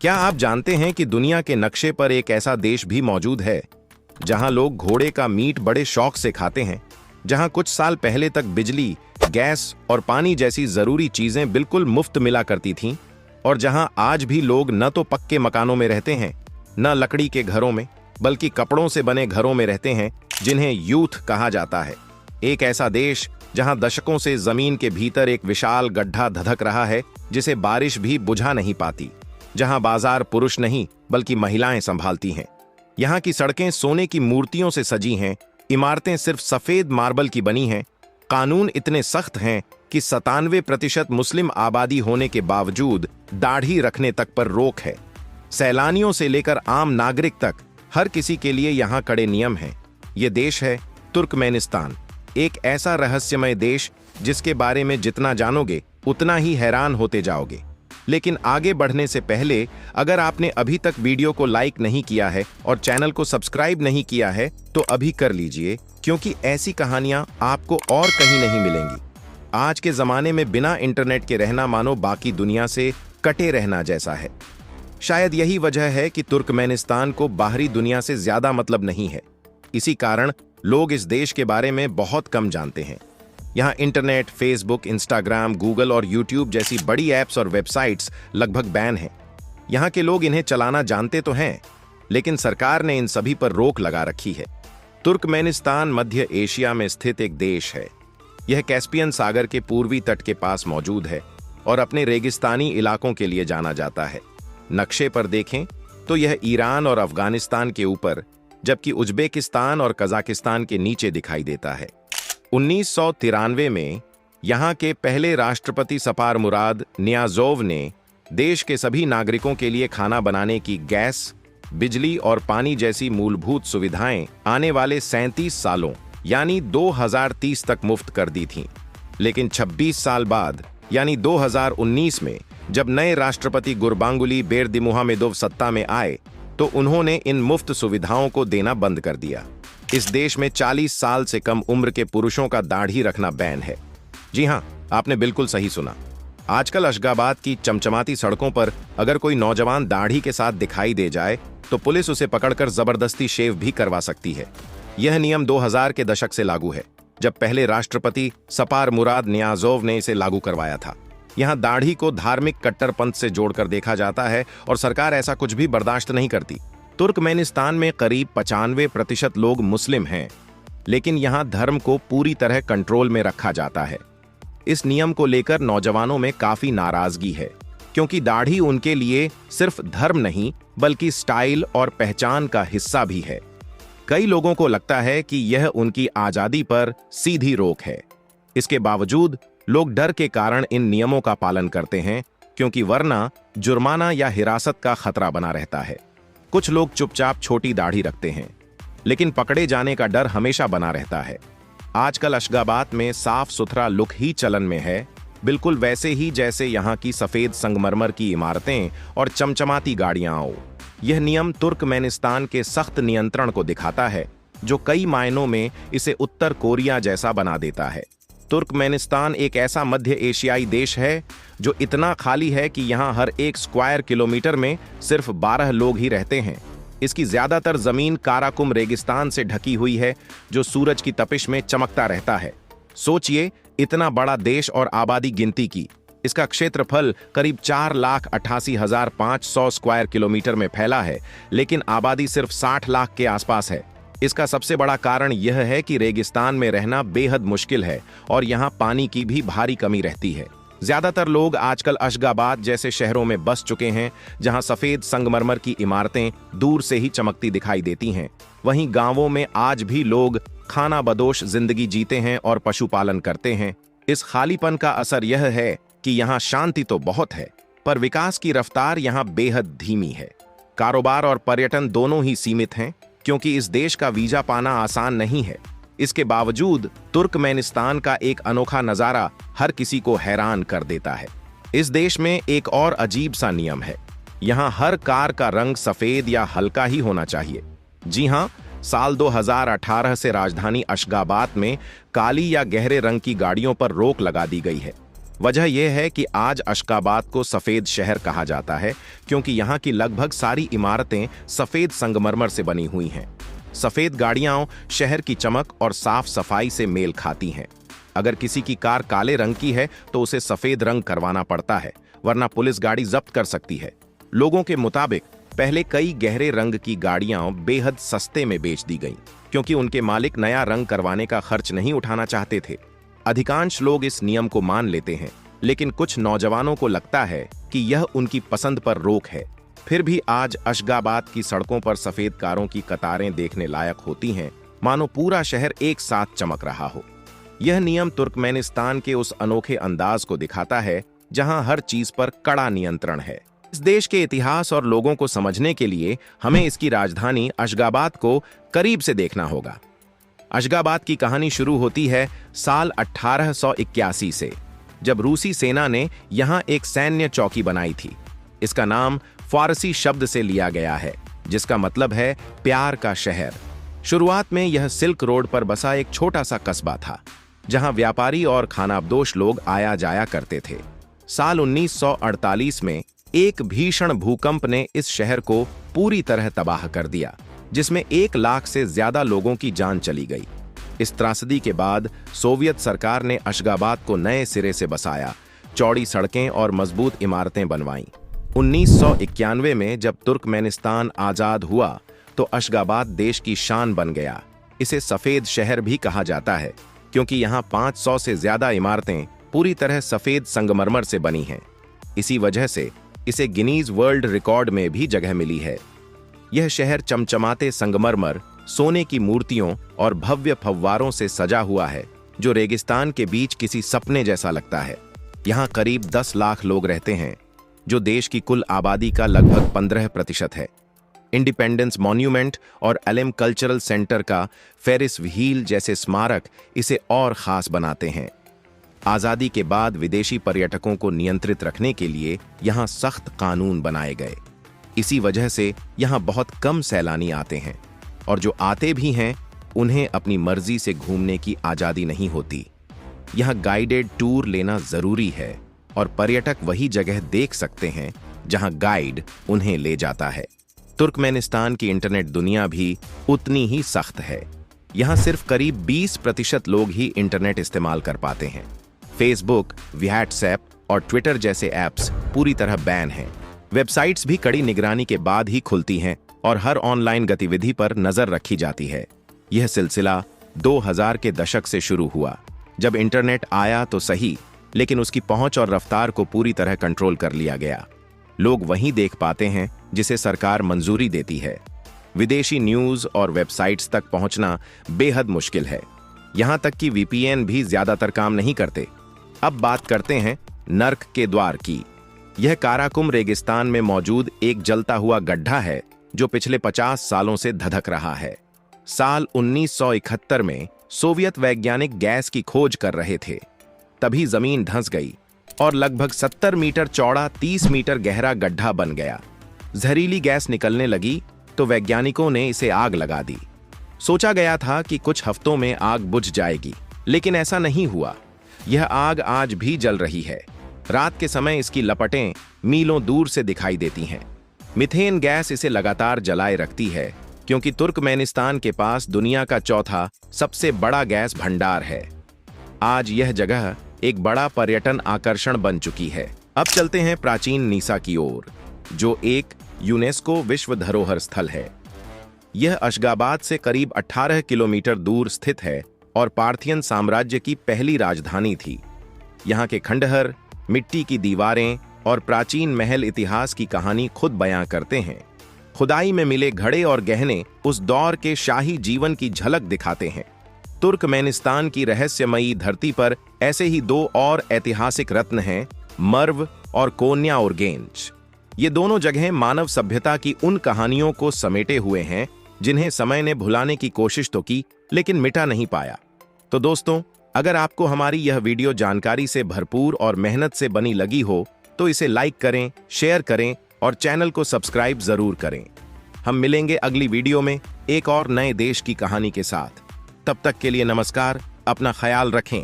क्या आप जानते हैं कि दुनिया के नक्शे पर एक ऐसा देश भी मौजूद है जहां लोग घोड़े का मीट बड़े शौक से खाते हैं, जहां कुछ साल पहले तक बिजली, गैस और पानी जैसी जरूरी चीजें बिल्कुल मुफ्त मिला करती थीं, और जहां आज भी लोग न तो पक्के मकानों में रहते हैं, न लकड़ी के घरों में, बल्कि कपड़ों से बने घरों में रहते हैं जिन्हें यूथ कहा जाता है। एक ऐसा देश जहां दशकों से जमीन के भीतर एक विशाल गड्ढा धधक रहा है जिसे बारिश भी बुझा नहीं पाती, जहां बाजार पुरुष नहीं बल्कि महिलाएं संभालती हैं। यहां की सड़कें सोने की मूर्तियों से सजी हैं, इमारतें सिर्फ सफेद मार्बल की बनी हैं, कानून इतने सख्त हैं कि 97% मुस्लिम आबादी होने के बावजूद दाढ़ी रखने तक पर रोक है। सैलानियों से लेकर आम नागरिक तक हर किसी के लिए यहां कड़े नियम हैं। ये देश है तुर्कमेनिस्तान, एक ऐसा रहस्यमय देश जिसके बारे में जितना जानोगे उतना ही हैरान होते जाओगे। लेकिन आगे बढ़ने से पहले अगर आपने अभी तक वीडियो को लाइक नहीं किया है और चैनल को सब्सक्राइब नहीं किया है तो अभी कर लीजिए, क्योंकि ऐसी कहानियां आपको और कहीं नहीं मिलेंगी। आज के जमाने में बिना इंटरनेट के रहना मानो बाकी दुनिया से कटे रहना जैसा है। शायद यही वजह है कि तुर्कमेनिस्तान को बाहरी दुनिया से ज्यादा मतलब नहीं है। इसी कारण लोग इस देश के बारे में बहुत कम जानते हैं। यहाँ इंटरनेट, फेसबुक, इंस्टाग्राम, गूगल और यूट्यूब जैसी बड़ी ऐप्स और वेबसाइट्स लगभग बैन हैं। यहाँ के लोग इन्हें चलाना जानते तो हैं, लेकिन सरकार ने इन सभी पर रोक लगा रखी है। तुर्कमेनिस्तान मध्य एशिया में स्थित एक देश है। यह कैस्पियन सागर के पूर्वी तट के पास मौजूद है और अपने रेगिस्तानी इलाकों के लिए जाना जाता है। नक्शे पर देखें तो यह ईरान और अफगानिस्तान के ऊपर, जबकि उज्बेकिस्तान और कजाकिस्तान के नीचे दिखाई देता है। 1993 में यहाँ के पहले राष्ट्रपति सपार मुराद नियाज़ोव ने देश के सभी नागरिकों के लिए खाना बनाने की गैस, बिजली और पानी जैसी मूलभूत सुविधाएं आने वाले 37 सालों यानी 2030 तक मुफ्त कर दी थीं। लेकिन 26 साल बाद यानी 2019 में जब नए राष्ट्रपति गुरबांगुली बेर्दिमुहामेदोव सत्ता में आए तो उन्होंने इन मुफ्त सुविधाओं को देना बंद कर दिया। इस देश में 40 साल से कम उम्र के पुरुषों का दाढ़ी रखना बैन है। जी हां, आपने बिल्कुल सही सुना। आजकल अशगाबाद की चमचमाती सड़कों पर अगर कोई नौजवान दाढ़ी के साथ दिखाई दे जाए तो पुलिस उसे पकड़कर जबरदस्ती शेव भी करवा सकती है। यह नियम 2000 के दशक से लागू है, जब पहले राष्ट्रपति सपार मुराद नियाज़ोव ने इसे लागू करवाया था। यहाँ दाढ़ी को धार्मिक कट्टरपंथ से जोड़कर देखा जाता है और सरकार ऐसा कुछ भी बर्दाश्त नहीं करती। तुर्कमेनिस्तान में करीब 95% लोग मुस्लिम हैं, लेकिन यहाँ धर्म को पूरी तरह कंट्रोल में रखा जाता है। इस नियम को लेकर नौजवानों में काफी नाराजगी है, क्योंकि दाढ़ी उनके लिए सिर्फ धर्म नहीं बल्कि स्टाइल और पहचान का हिस्सा भी है। कई लोगों को लगता है कि यह उनकी आजादी पर सीधी रोक है। इसके बावजूद लोग डर के कारण इन नियमों का पालन करते हैं, क्योंकि वरना जुर्माना या हिरासत का खतरा बना रहता है। कुछ लोग चुपचाप छोटी दाढ़ी रखते हैं, लेकिन पकड़े जाने का डर हमेशा बना रहता है। आजकल अशगाबाद में साफ सुथरा लुक ही चलन में है, बिल्कुल वैसे ही जैसे यहाँ की सफेद संगमरमर की इमारतें और चमचमाती गाड़ियां हो। यह नियम तुर्कमेनिस्तान के सख्त नियंत्रण को दिखाता है, जो कई मायनों में इसे उत्तर कोरिया जैसा बना देता है। तुर्कमेनिस्तान एक ऐसा मध्य एशियाई देश है जो इतना खाली है कि यहाँ हर एक स्क्वायर किलोमीटर में सिर्फ 12 लोग ही रहते हैं। इसकी ज्यादातर जमीन काराकुम रेगिस्तान से ढकी हुई है, जो सूरज की तपिश में चमकता रहता है। सोचिए, इतना बड़ा देश और आबादी गिनती की। इसका क्षेत्रफल करीब 4,88,500 स्क्वायर किलोमीटर में फैला है, लेकिन आबादी सिर्फ 60 लाख के आसपास है। इसका सबसे बड़ा कारण यह है कि रेगिस्तान में रहना बेहद मुश्किल है और यहाँ पानी की भी भारी कमी रहती है। ज्यादातर लोग आजकल अशगाबाद जैसे शहरों में बस चुके हैं, जहाँ सफेद संगमरमर की इमारतें दूर से ही चमकती दिखाई देती हैं। वहीं गांवों में आज भी लोग खाना बदोश जिंदगी जीते हैं और पशुपालन करते हैं। इस खालीपन का असर यह है कि यहाँ शांति तो बहुत है, पर विकास की रफ्तार यहाँ बेहद धीमी है। कारोबार और पर्यटन दोनों ही सीमित हैं, क्योंकि इस देश का वीजा पाना आसान नहीं है। इसके बावजूद तुर्कमेनिस्तान का एक अनोखा नजारा हर किसी को हैरान कर देता है। इस देश में एक और अजीब सा नियम है। यहाँ हर कार का रंग सफेद या हल्का ही होना चाहिए। जी हाँ, साल 2018 से राजधानी अशगाबाद में काली या गहरे रंग की गाड़ियों पर रोक लगा दी गई है। वजह यह है कि आज अशगाबाद को सफेद शहर कहा जाता है क्योंकि यहाँ की लगभग सारी इमारतें सफेद संगमरमर से बनी हुई हैं। सफेद गाड़ियां शहर की चमक और साफ सफाई से मेल खाती हैं। अगर किसी की कार काले रंग की है तो उसे सफेद रंग करवाना पड़ता है, वरना पुलिस गाड़ी जब्त कर सकती है। लोगों के मुताबिक पहले कई गहरे रंग की गाड़ियां बेहद सस्ते में बेच दी गईं, क्योंकि उनके मालिक नया रंग करवाने का खर्च नहीं उठाना चाहते थे। अधिकांश लोग इस नियम को मान लेते हैं, लेकिन कुछ नौजवानों को लगता है कि यह उनकी पसंद पर रोक है। फिर भी आज अशगाबाद की सड़कों पर सफेद कारों की कतारें देखने लायक होती हैं, मानो पूरा शहर एक साथ चमक रहा हो। यह नियम तुर्कमेनिस्तान के उस अनोखे अंदाज को दिखाता है जहां हर चीज पर कड़ा नियंत्रण है। इस देश के इतिहास और लोगों को समझने के लिए हमें इसकी राजधानी अशगाबाद को करीब से देखना होगा। अशगाबाद की कहानी शुरू होती है साल 1881 से, जब रूसी सेना ने यहां एक सैन्य चौकी बनाई थी। इसका नाम फारसी शब्द से लिया गया है, जिसका मतलब है प्यार का शहर। शुरुआत में यह सिल्क रोड पर बसा एक छोटा सा कस्बा था, जहां व्यापारी और खानाबदोश लोग आया जाया करते थे। साल 1948 में एक भीषण भूकंप ने इस शहर को पूरी तरह तबाह कर दिया, जिसमें 1 लाख से ज्यादा लोगों की जान चली गई। इस त्रासदी के बाद सोवियत सरकार ने अशगाबाद को नए सिरे से बसाया, चौड़ी सड़कें और मजबूत इमारतें बनवाईं। 1991 में जब तुर्कमेनिस्तान आजाद हुआ तो अशगाबाद देश की शान बन गया। इसे सफेद शहर भी कहा जाता है, क्योंकि यहाँ 500 से ज्यादा इमारतें पूरी तरह सफेद संगमरमर से बनी हैं। इसी वजह से इसे गिनीज वर्ल्ड रिकॉर्ड में भी जगह मिली है। यह शहर चमचमाते संगमरमर, सोने की मूर्तियों और भव्य फव्वारों से सजा हुआ है, जो रेगिस्तान के बीच किसी सपने जैसा लगता है। यहाँ करीब 10 लाख लोग रहते हैं, जो देश की कुल आबादी का लगभग 15% है। इंडिपेंडेंस मॉन्यूमेंट और एलेम कल्चरल सेंटर का फेरिस व्हील जैसे स्मारक इसे और खास बनाते हैं। आजादी के बाद विदेशी पर्यटकों को नियंत्रित रखने के लिए यहाँ सख्त कानून बनाए गए। इसी वजह से यहाँ बहुत कम सैलानी आते हैं, और जो आते भी हैं उन्हें अपनी मर्जी से घूमने की आजादी नहीं होती। यहाँ गाइडेड टूर लेना जरूरी है, और पर्यटक वही जगह देख सकते हैं जहाँ गाइड उन्हें ले जाता है। तुर्कमेनिस्तान की इंटरनेट दुनिया भी उतनी ही सख्त है। यहाँ सिर्फ करीब 20% लोग ही इंटरनेट इस्तेमाल कर पाते हैं। फेसबुक, व्हाट्सएप और ट्विटर जैसे ऐप्स पूरी तरह बैन हैं। वेबसाइट्स भी कड़ी निगरानी के बाद ही खुलती हैं और हर ऑनलाइन गतिविधि पर नजर रखी जाती है। यह सिलसिला 2000 के दशक से शुरू हुआ, जब इंटरनेट आया तो सही, लेकिन उसकी पहुंच और रफ्तार को पूरी तरह कंट्रोल कर लिया गया। लोग वहीं देख पाते हैं जिसे सरकार मंजूरी देती है। विदेशी न्यूज और वेबसाइट्स तक पहुंचना बेहद मुश्किल है। यहां तक कि वीपीएन भी ज्यादातर काम नहीं करते। अब बात करते हैं नर्क के द्वार की। यह काराकुम रेगिस्तान में मौजूद एक जलता हुआ गड्ढा है, जो पिछले 50 सालों से धधक रहा है। साल 1971 में सोवियत वैज्ञानिक गैस की खोज कर रहे थे। तभी जमीन धंस गई और लगभग 70 मीटर चौड़ा 30 मीटर गहरा गड्ढा बन गया। जहरीली गैस निकलने लगी तो वैज्ञानिकों ने इसे आग लगा दी। सोचा गया था कि कुछ हफ्तों में आग बुझ जाएगी, लेकिन ऐसा नहीं हुआ। यह आग आज भी जल रही है। रात के समय इसकी लपटें मीलों दूर से दिखाई देती हैं। मीथेन गैस इसे लगातार जलाए रखती है, क्योंकि तुर्कमेनिस्तान के पास दुनिया का चौथा सबसे बड़ा गैस भंडार है। आज यह जगह एक बड़ा पर्यटन आकर्षण बन चुकी है। अब चलते हैं प्राचीन नीसा की ओर, जो एक यूनेस्को विश्व धरोहर स्थल है। यह अशगाबाद से करीब 18 किलोमीटर दूर स्थित है और पार्थियन साम्राज्य की पहली राजधानी थी। यहाँ के खंडहर, मिट्टी की दीवारें और प्राचीन महल इतिहास की कहानी खुद बयां करते हैं। खुदाई में मिले घड़े और गहने उस दौर के शाही जीवन की झलक दिखाते हैं। तुर्कमेनिस्तान की रहस्यमयी धरती पर ऐसे ही 2 और ऐतिहासिक रत्न हैं, मर्व और कोन्या ओरगेंज। ये दोनों जगहें मानव सभ्यता की उन कहानियों को समेटे हुए हैं जिन्हें समय ने भुलाने की कोशिश तो की, लेकिन मिटा नहीं पाया। तो दोस्तों, अगर आपको हमारी यह वीडियो जानकारी से भरपूर और मेहनत से बनी लगी हो तो इसे लाइक करें, शेयर करें और चैनल को सब्सक्राइब जरूर करें। हम मिलेंगे अगली वीडियो में एक और नए देश की कहानी के साथ। तब तक के लिए नमस्कार, अपना ख्याल रखें।